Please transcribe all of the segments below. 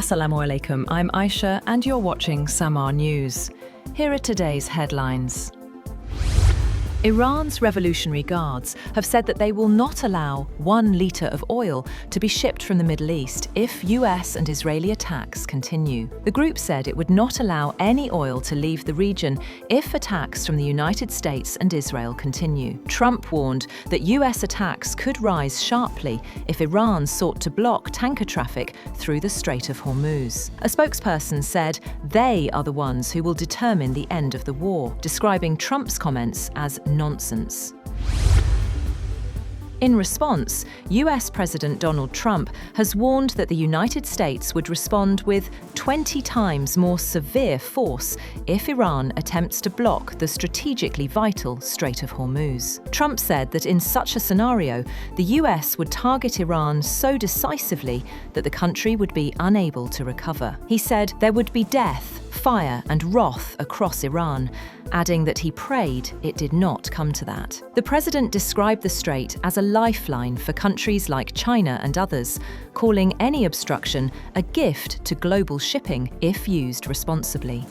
Assalamu alaikum, I'm Aisha and you're watching SAMAA News. Here are today's headlines. Iran's Revolutionary Guards have said that they will not allow 1 litre of oil to be shipped from the Middle East if US and Israeli attacks continue. The group said it would not allow any oil to leave the region if attacks from the United States and Israel continue. Trump warned that US attacks could rise sharply if Iran sought to block tanker traffic through the Strait of Hormuz. A spokesperson said they are the ones who will determine the end of the war, describing Trump's comments as nonsense. In response, US President Donald Trump has warned that the United States would respond with 20 times more severe force if Iran attempts to block the strategically vital Strait of Hormuz. Trump said that in such a scenario, the US would target Iran so decisively that the country would be unable to recover. He said there would be death, fire and wrath across Iran, adding that he prayed it did not come to that. The president described the strait as a lifeline for countries like China and others, calling any obstruction a gift to global shipping if used responsibly.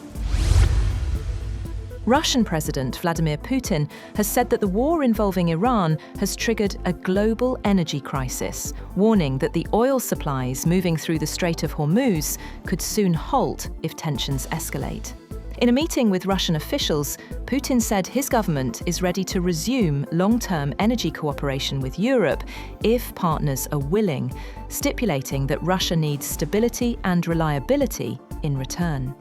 Russian President Vladimir Putin has said that the war involving Iran has triggered a global energy crisis, warning that the oil supplies moving through the Strait of Hormuz could soon halt if tensions escalate. In a meeting with Russian officials, Putin said his government is ready to resume long-term energy cooperation with Europe if partners are willing, stipulating that Russia needs stability and reliability in return.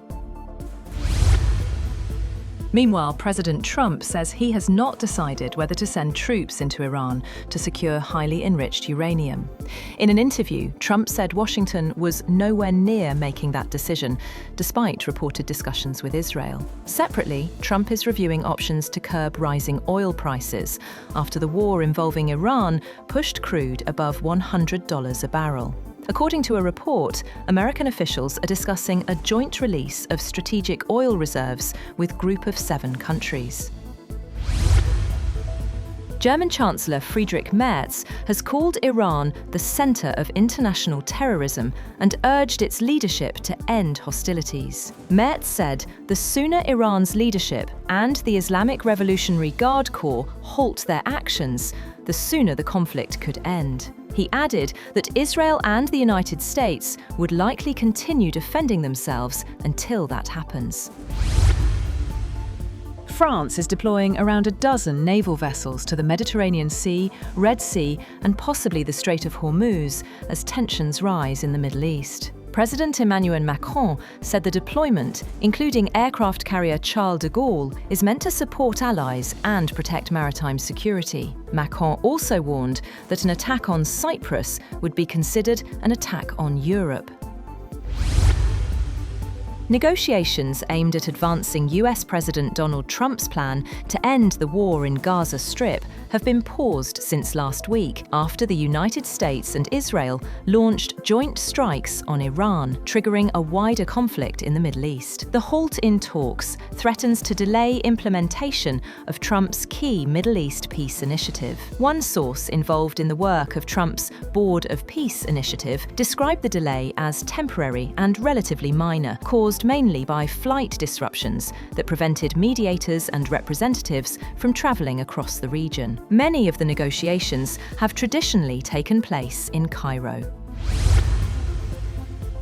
Meanwhile, President Trump says he has not decided whether to send troops into Iran to secure highly enriched uranium. In an interview, Trump said Washington was nowhere near making that decision, despite reported discussions with Israel. Separately, Trump is reviewing options to curb rising oil prices after the war involving Iran pushed crude above $100 a barrel. According to a report, American officials are discussing a joint release of strategic oil reserves with Group of 7 countries. German Chancellor Friedrich Merz has called Iran the centre of international terrorism and urged its leadership to end hostilities. Merz said the sooner Iran's leadership and the Islamic Revolutionary Guard Corps halt their actions, the sooner the conflict could end. He added that Israel and the United States would likely continue defending themselves until that happens. France is deploying around a dozen naval vessels to the Mediterranean Sea, Red Sea, and possibly the Strait of Hormuz as tensions rise in the Middle East. President Emmanuel Macron said the deployment, including aircraft carrier Charles de Gaulle, is meant to support allies and protect maritime security. Macron also warned that an attack on Cyprus would be considered an attack on Europe. Negotiations aimed at advancing US President Donald Trump's plan to end the war in Gaza Strip have been paused since last week after the United States and Israel launched joint strikes on Iran, triggering a wider conflict in the Middle East. The halt in talks threatens to delay implementation of Trump's key Middle East peace initiative. One source involved in the work of Trump's Board of Peace initiative described the delay as temporary and relatively minor, caused mainly by flight disruptions that prevented mediators and representatives from travelling across the region. Many of the negotiations have traditionally taken place in Cairo.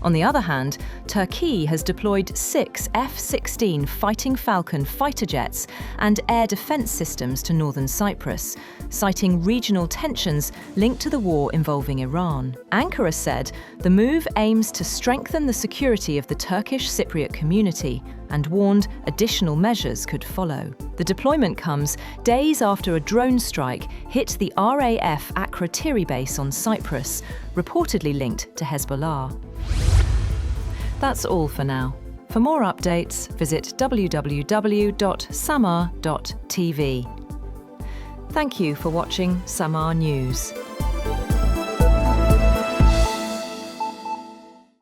On the other hand, Turkey has deployed 6 F-16 Fighting Falcon fighter jets and air defence systems to northern Cyprus, citing regional tensions linked to the war involving Iran. Ankara said the move aims to strengthen the security of the Turkish Cypriot community and warned additional measures could follow. The deployment comes days after a drone strike hit the RAF Akrotiri base on Cyprus, reportedly linked to Hezbollah. That's all for now. For more updates, visit www.samaa.tv. Thank you for watching SAMAA News.